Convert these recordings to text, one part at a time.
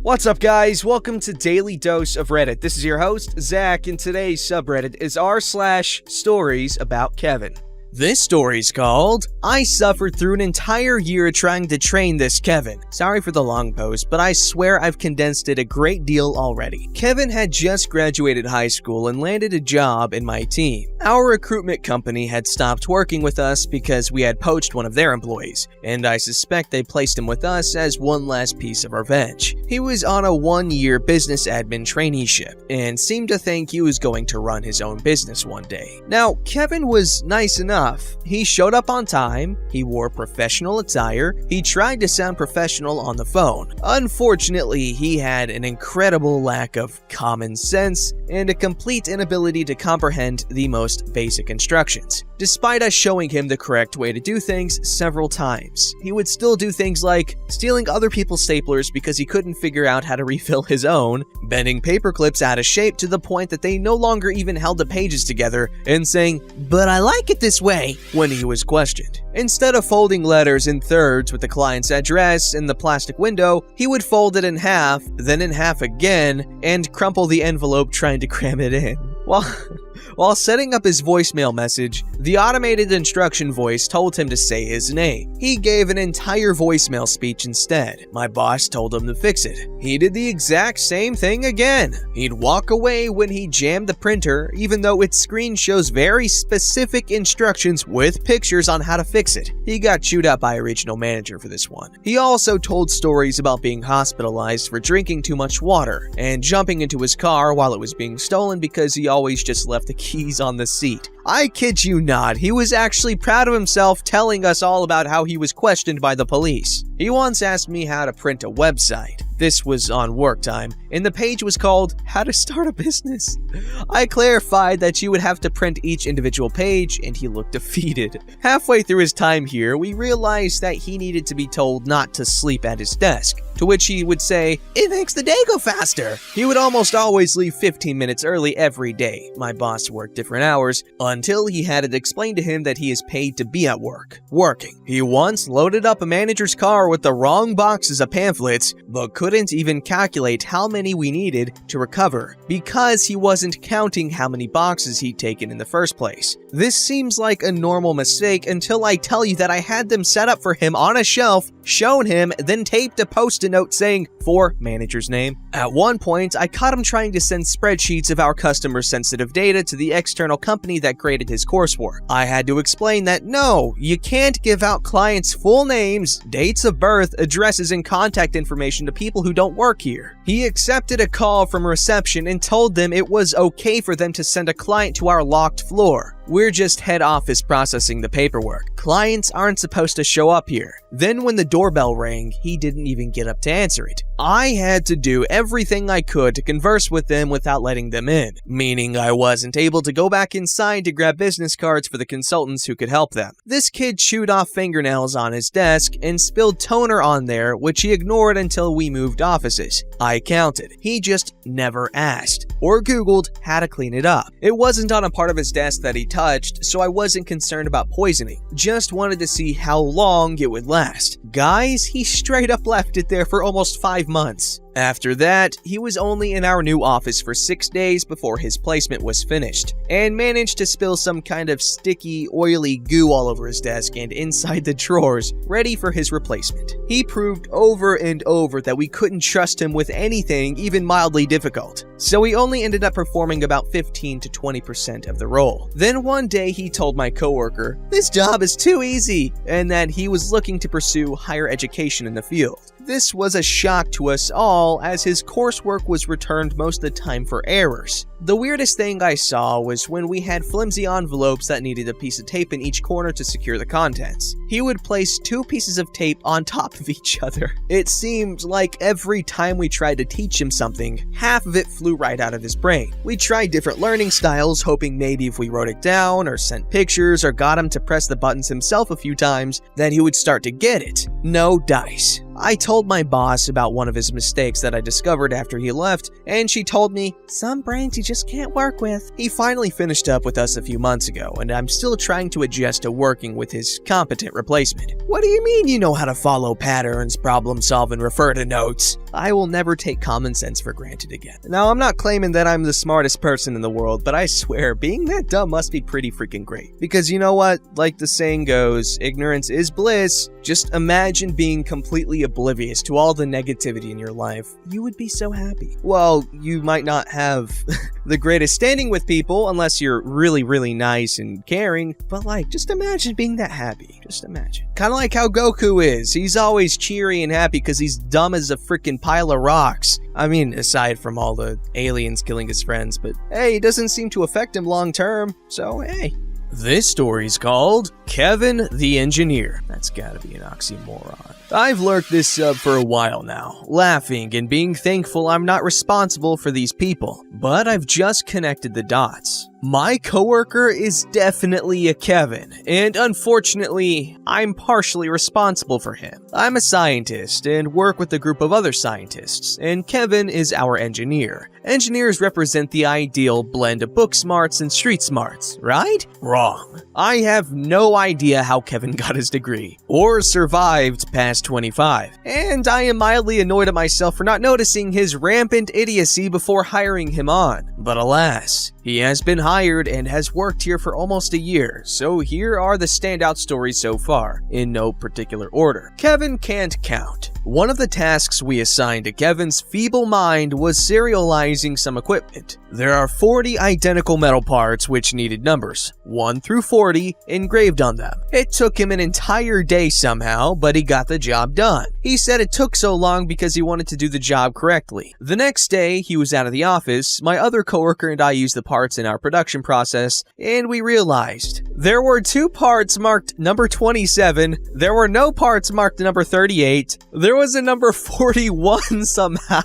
What's up, guys? Welcome to Daily Dose of Reddit. This is your host, Zach, and today's subreddit is r/StoriesAboutKevin. This story's called, I suffered through an entire year trying to train this Kevin. Sorry for the long post, but I swear I've condensed it a great deal already. Kevin had just graduated high school and landed a job in my team. Our recruitment company had stopped working with us because we had poached one of their employees, and I suspect they placed him with us as one last piece of revenge. He was on a one-year business admin traineeship, and seemed to think he was going to run his own business one day. Now, Kevin was nice enough. He showed up on time, he wore professional attire, he tried to sound professional on the phone. Unfortunately, he had an incredible lack of common sense and a complete inability to comprehend the most basic instructions. Despite us showing him the correct way to do things several times, he would still do things like stealing other people's staplers because he couldn't figure out how to refill his own, bending paper clips out of shape to the point that they no longer even held the pages together, and saying, "But I like it this way," when he was questioned. Instead of folding letters in thirds with the client's address in the plastic window, he would fold it in half, then in half again, and crumple the envelope trying to cram it in. While setting up his voicemail message, the automated instruction voice told him to say his name. He gave an entire voicemail speech instead. My boss told him to fix it. He did the exact same thing again. He'd walk away when he jammed the printer, even though its screen shows very specific instructions with pictures on how to fix it. He got chewed out by a regional manager for this one. He also told stories about being hospitalized for drinking too much water and jumping into his car while it was being stolen because he always just left the keys on the seat. I kid you not, he was actually proud of himself telling us all about how he was questioned by the police. He once asked me how to print a website. This was on work time, and the page was called How to Start a Business. I clarified that you would have to print each individual page, and he looked defeated. Halfway through his time here, we realized that he needed to be told not to sleep at his desk, to which he would say, "It makes the day go faster." He would almost always leave 15 minutes early every day. My boss worked different hours, until he had it explained to him that he is paid to be at work, working. He once loaded up a manager's car with the wrong boxes of pamphlets, but couldn't even calculate how many we needed to recover, because he wasn't counting how many boxes he'd taken in the first place. This seems like a normal mistake until I tell you that I had them set up for him on a shelf, shown him, then taped a post-it note saying, "For manager's name." At one point, I caught him trying to send spreadsheets of our customer sensitive data to the external company that graded his coursework. I had to explain that no, you can't give out clients' full names, dates of birth, addresses, and contact information to people who don't work here. He accepted a call from reception and told them it was okay for them to send a client to our locked floor. We're just head office processing the paperwork. Clients aren't supposed to show up here. Then when the doorbell rang, he didn't even get up to answer it. I had to do everything I could to converse with them without letting them in, meaning I wasn't able to go back inside to grab business cards for the consultants who could help them. This kid chewed off fingernails on his desk and spilled toner on there, which he ignored until we moved offices. I counted. He just never asked or Googled how to clean it up. It wasn't on a part of his desk that he touched, so I wasn't concerned about poisoning. Just wanted to see how long it would last. Guys, he straight up left it there for almost 5 months. After that, he was only in our new office for 6 days before his placement was finished, and managed to spill some kind of sticky, oily goo all over his desk and inside the drawers, ready for his replacement. He proved over and over that we couldn't trust him with anything even mildly difficult, so he only ended up performing about 15 to 20% of the role. Then one day he told my coworker, "This job is too easy," and that he was looking to pursue higher education in the field. This was a shock to us all, as his coursework was returned most of the time for errors. The weirdest thing I saw was when we had flimsy envelopes that needed a piece of tape in each corner to secure the contents. He would place 2 pieces of tape on top of each other. It seemed like every time we tried to teach him something, half of it flew right out of his brain. We tried different learning styles, hoping maybe if we wrote it down or sent pictures or got him to press the buttons himself a few times, that he would start to get it. No dice. I told my boss about one of his mistakes that I discovered after he left, and she told me, "Some brains you just can't work with." He finally finished up with us a few months ago, and I'm still trying to adjust to working with his competent replacement. "What do you mean you know how to follow patterns, problem solve, and refer to notes?" I will never take common sense for granted again. Now, I'm not claiming that I'm the smartest person in the world, but I swear, being that dumb must be pretty freaking great. Because you know what? Like the saying goes, ignorance is bliss. Just imagine being completely oblivious to all the negativity in your life. You would be so happy. Well, you might not have the greatest standing with people unless you're really, really nice and caring, but like, just imagine being that happy. Just imagine. Kind of like how Goku is. He's always cheery and happy because he's dumb as a freaking pile of rocks. I mean, aside from all the aliens killing his friends, but hey, it doesn't seem to affect him long term, so hey. This story's called Kevin the Engineer. That's gotta be an oxymoron. I've lurked this sub for a while now, laughing and being thankful I'm not responsible for these people, but I've just connected the dots. My coworker is definitely a Kevin, and unfortunately, I'm partially responsible for him. I'm a scientist and work with a group of other scientists, and Kevin is our engineer. Engineers represent the ideal blend of book smarts and street smarts, right? Wrong. I have no idea how Kevin got his degree, or survived past 25, and I am mildly annoyed at myself for not noticing his rampant idiocy before hiring him on. But alas, he has been hired and has worked here for almost a year, so here are the standout stories so far, in no particular order. Kevin can't count. One of the tasks we assigned to Kevin's feeble mind was serializing some equipment. There are 40 identical metal parts which needed numbers, 1 through 40, engraved on them. It took him an entire day somehow, but he got the job done. He said it took so long because he wanted to do the job correctly. The next day, he was out of the office, my other coworker and I used the parts in our production process, and we realized there were 2 parts marked number 27, there were no parts marked number 38, there was a number 41 somehow.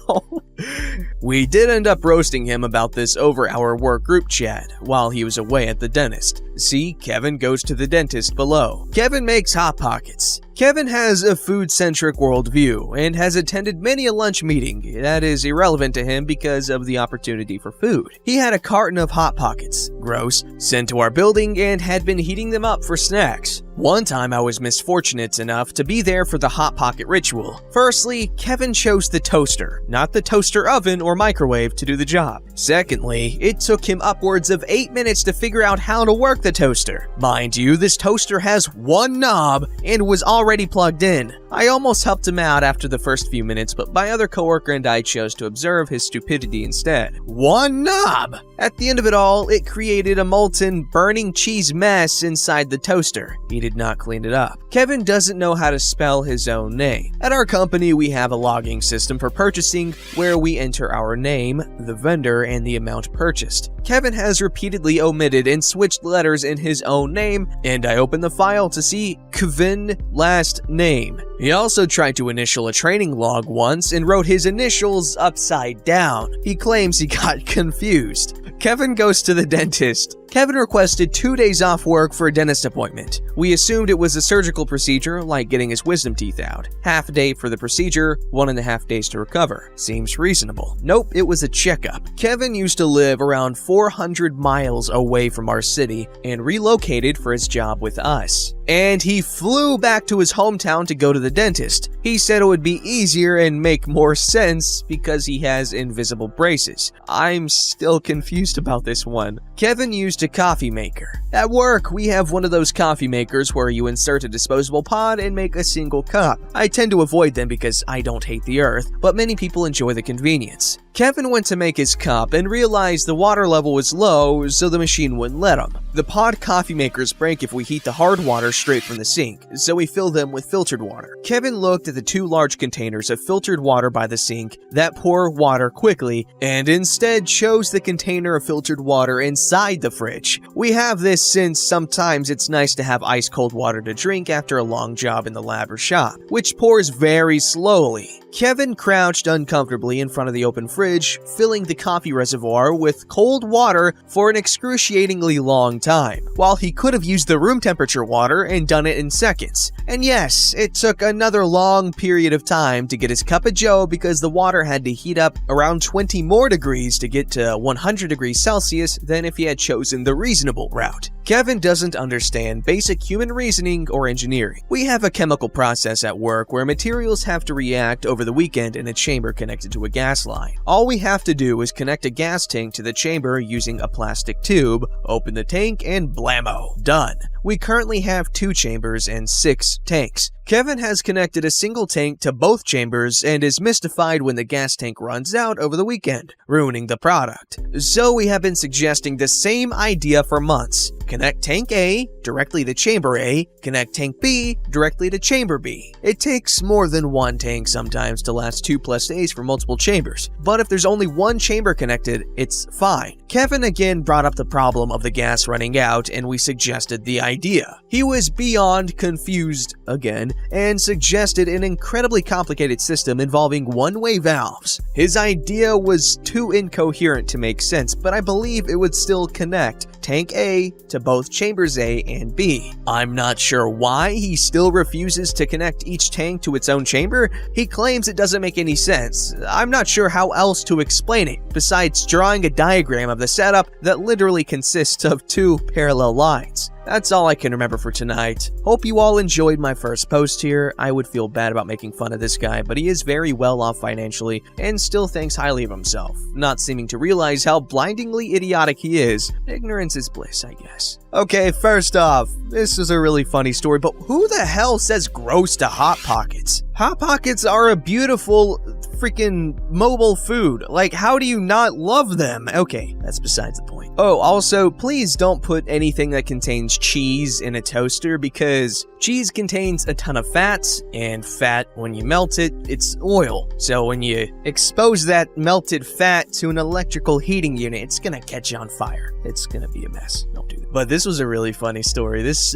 We did end up roasting him about this over our work group chat while he was away at the dentist. See, Kevin goes to the dentist below. Kevin makes Hot Pockets. Kevin has a food-centric worldview and has attended many a lunch meeting that is irrelevant to him because of the opportunity for food. He had a carton of Hot Pockets, gross, sent to our building and had been heating them up for snacks. One time I was misfortunate enough to be there for the Hot Pocket ritual. Firstly, Kevin chose the toaster, not the toaster oven or microwave to do the job. Secondly, it took him upwards of 8 minutes to figure out how to work the toaster. Mind you, this toaster has 1 knob and was already plugged in. I almost helped him out after the first few minutes, but my other coworker and I chose to observe his stupidity instead. 1 knob! At the end of it all, it created a molten, burning cheese mess inside the toaster. He did not clean it up. Kevin doesn't know how to spell his own name. At our company, we have a logging system for purchasing where we enter our name, the vendor, and the amount purchased. Kevin has repeatedly omitted and switched letters in his own name, and I opened the file to see Kevin last name. He also tried to initial a training log once and wrote his initials upside down. He claims he got confused. Kevin goes to the dentist. Kevin requested 2 days off work for a dentist appointment. We assumed it was a surgical procedure, like getting his wisdom teeth out. Half a day for the procedure, 1.5 days to recover. Seems reasonable. Nope, it was a checkup. Kevin used to live around 400 miles away from our city and relocated for his job with us. And he flew back to his hometown to go to the dentist. He said it would be easier and make more sense because he has invisible braces. I'm still confused about this one. Kevin used a coffee maker. At work, we have one of those coffee makers where you insert a disposable pod and make a single cup. I tend to avoid them because I don't hate the earth, but many people enjoy the convenience. Kevin went to make his cup and realized the water level was low, so the machine wouldn't let him. The pod coffee makers break if we heat the hard water straight from the sink, so we fill them with filtered water. Kevin looked at the 2 large containers of filtered water by the sink that pour water quickly, and instead chose the container of filtered water inside the fridge. We have this since sometimes it's nice to have ice-cold water to drink after a long job in the lab or shop, which pours very slowly. Kevin crouched uncomfortably in front of the open fridge, filling the coffee reservoir with cold water for an excruciatingly long time, while he could have used the room temperature water and done it in seconds. And yes, it took another long period of time to get his cup of joe because the water had to heat up around 20 more degrees to get to 100 degrees Celsius than if he had chosen the reasonable route. Kevin doesn't understand basic human reasoning or engineering. We have a chemical process at work where materials have to react over the weekend in a chamber connected to a gas line. All we have to do is connect a gas tank to the chamber using a plastic tube, open the tank, and blammo, done. We currently have 2 chambers and 6 tanks. Kevin has connected a single tank to both chambers and is mystified when the gas tank runs out over the weekend, ruining the product. So we have been suggesting the same idea for months. Connect tank A directly to chamber A, connect tank B directly to chamber B. It takes more than one tank sometimes to last 2+ days for multiple chambers, but if there's only one chamber connected, it's fine. Kevin again brought up the problem of the gas running out and we suggested the idea. He was beyond confused again and suggested an incredibly complicated system involving one-way valves. His idea was too incoherent to make sense, but I believe it would still connect tank A to both chambers A and B. I'm not sure why he still refuses to connect each tank to its own chamber. He claims it doesn't make any sense. I'm not sure how else to explain it, besides drawing a diagram of the setup that literally consists of 2 parallel lines. That's all I can remember for tonight. Hope you all enjoyed my first post here. I would feel bad about making fun of this guy, but he is very well off financially and still thinks highly of himself, not seeming to realize how blindingly idiotic he is. Ignorance is bliss, I guess. Okay, first off, this is a really funny story, but who the hell says gross to Hot Pockets? Hot Pockets are a beautiful freaking mobile food. Like, how do you not love them? Okay, that's besides the point. Oh, also, please don't put anything that contains cheese in a toaster because cheese contains a ton of fats, and fat, when you melt it, it's oil. So when you expose that melted fat to an electrical heating unit, it's gonna catch on fire. It's gonna be a mess. Don't do that. But this was a really funny story. This,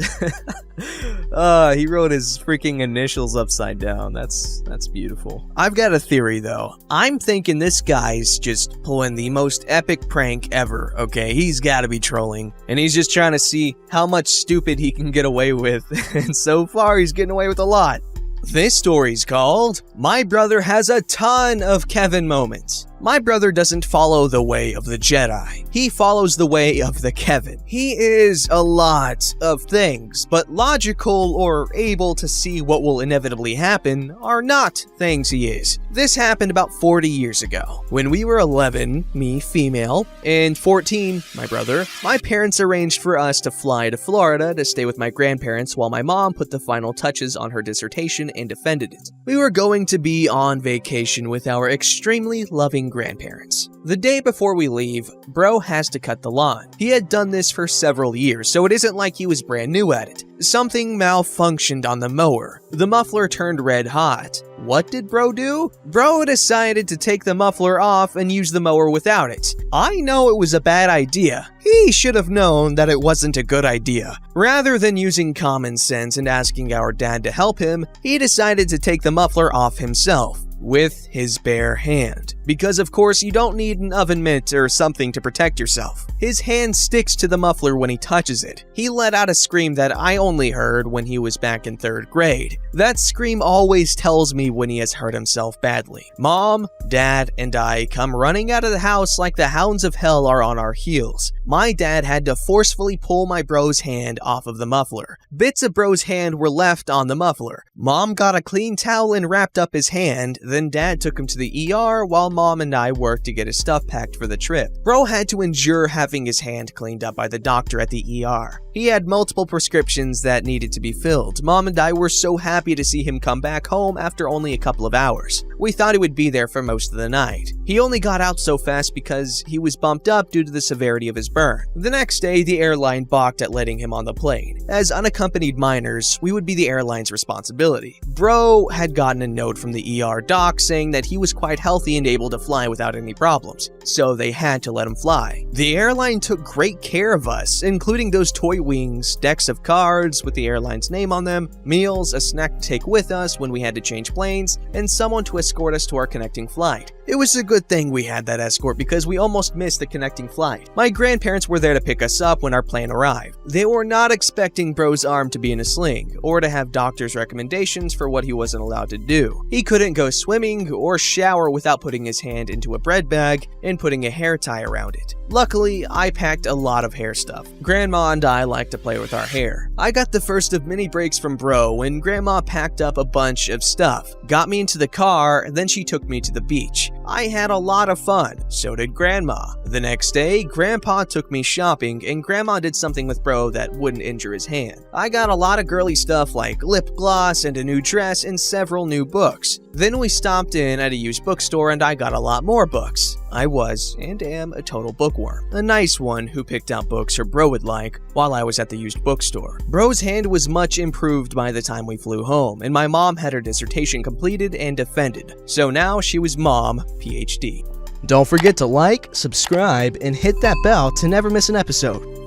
he wrote his freaking initials upside down. That's beautiful. I've got a theory though. I'm thinking this guy's just pulling the most epic prank ever, okay? He's gotta be trolling. And he's just trying to see how much stupid he can get away with. And so far, he's getting away with a lot. This story's called, My Brother Has a Ton of Kevin Moments. My brother doesn't follow the way of the Jedi. He follows the way of the Kevin. He is a lot of things, but logical or able to see what will inevitably happen are not things he is. This happened about 40 years ago. When we were 11, me, female, and 14, my brother, my parents arranged for us to fly to Florida to stay with my grandparents while my mom put the final touches on her dissertation and defended it. We were going to be on vacation with our extremely loving grandparents. The day before we leave, bro has to cut the lawn. He had done this for several years, so it isn't like he was brand new at it. Something malfunctioned on the mower. The muffler turned red hot. What did bro do? Bro decided to take the muffler off and use the mower without it. I know it was a bad idea. He should have known that it wasn't a good idea. Rather than using common sense and asking our dad to help him, he decided to take the muffler off himself. With his bare hand. Because of course you don't need an oven mitt or something to protect yourself. His hand sticks to the muffler when he touches it. He let out a scream that I only heard when he was back in 3rd grade. That scream always tells me when he has hurt himself badly. Mom, Dad, and I come running out of the house like the hounds of hell are on our heels. My dad had to forcefully pull my bro's hand off of the muffler. Bits of bro's hand were left on the muffler. Mom got a clean towel and wrapped up his hand. Then Dad took him to the ER while Mom and I worked to get his stuff packed for the trip. Bro had to endure having his hand cleaned up by the doctor at the ER. He had multiple prescriptions that needed to be filled. Mom and I were so happy to see him come back home after only a couple of hours. We thought he would be there for most of the night. He only got out so fast because he was bumped up due to the severity of his burn. The next day, the airline balked at letting him on the plane. As unaccompanied minors, we would be the airline's responsibility. Bro had gotten a note from the ER doc saying that he was quite healthy and able to fly without any problems, so they had to let him fly. The airline took great care of us, including those toy wings, decks of cards with the airline's name on them, meals, a snack to take with us when we had to change planes, and someone to escort us to our connecting flight. It was a good thing we had that escort because we almost missed the connecting flight. My grandparents were there to pick us up when our plane arrived. They were not expecting bro's arm to be in a sling, or to have doctor's recommendations for what he wasn't allowed to do. He couldn't go swimming or shower without putting his hand into a bread bag and putting a hair tie around it. Luckily, I packed a lot of hair stuff. Grandma and I like to play with our hair. I got the first of many breaks from bro when Grandma packed up a bunch of stuff, got me into the car, then she took me to the beach. I had a lot of fun, so did Grandma. The next day, Grandpa took me shopping and Grandma did something with bro that wouldn't injure his hand. I got a lot of girly stuff like lip gloss and a new dress and several new books. Then we stopped in at a used bookstore and I got a lot more books. I was, and am, a total bookworm. A nice one who picked out books her bro would like while I was at the used bookstore. Bro's hand was much improved by the time we flew home, and my mom had her dissertation completed and defended. So now she was Mom, PhD. Don't forget to like, subscribe, and hit that bell to never miss an episode.